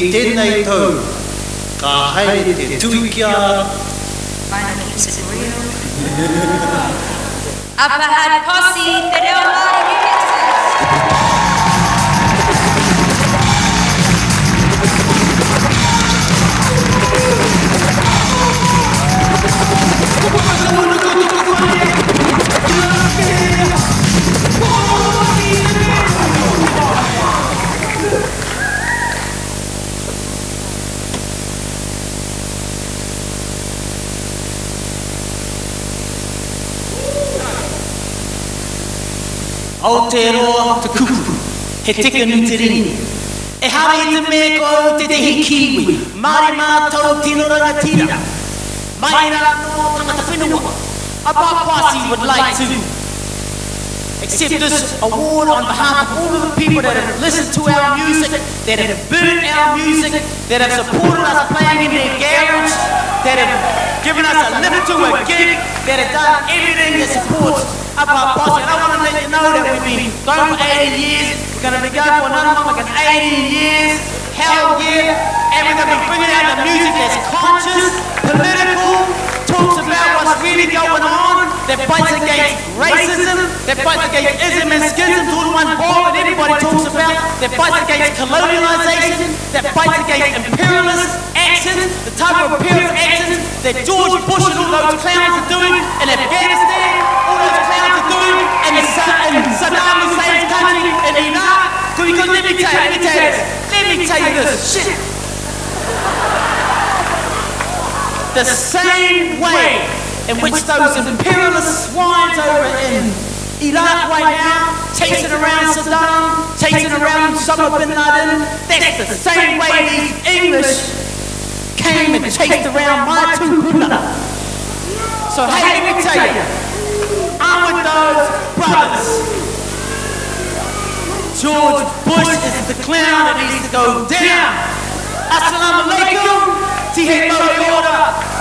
I tēnei tau, ka haere te tuikia. Finally keeps it real. Upper Hat Posse, te reo Māori Remixes. Aotearoa te kupu, he tika ni te rini. E hawe i te mea ko te he kiwi, Māori mātou tino rangatira. Mai nā no tangata whenua. Upper Posse would like to accept this award on behalf of all of the people that have listened to our music, that have burnt our music, that have supported us playing in their garage, that have given us a lift to a gig, that have done everything that supports Upper Posse. And I want to let you know that we've been going for 80 years, we're going to be going for another one, like 80 years, hell yeah, and we're going to be bringing out the music that's conscious, political, talks about what's really going on, that fights against racism, that fights against ism and schism, all in one ball that everybody talks about, that fights against colonialisation, that fights against imperialist action, the type of imperialist action that George Bush and all those clowns are doing in Afghanistan, all those clowns are doing in Saddam Hussein's country, in Iraq. Because let me tell you this shit. The same way in which those imperialist swines over in Iraq right now, chasing around Saddam, chasing around Osama bin Laden, that's the same way these English came and chased around my two Buddha. So hey, let me tell you, I'm with those brothers. George Bush is the clown that needs to go down. Assalamu alaikum. T.H. Modi order.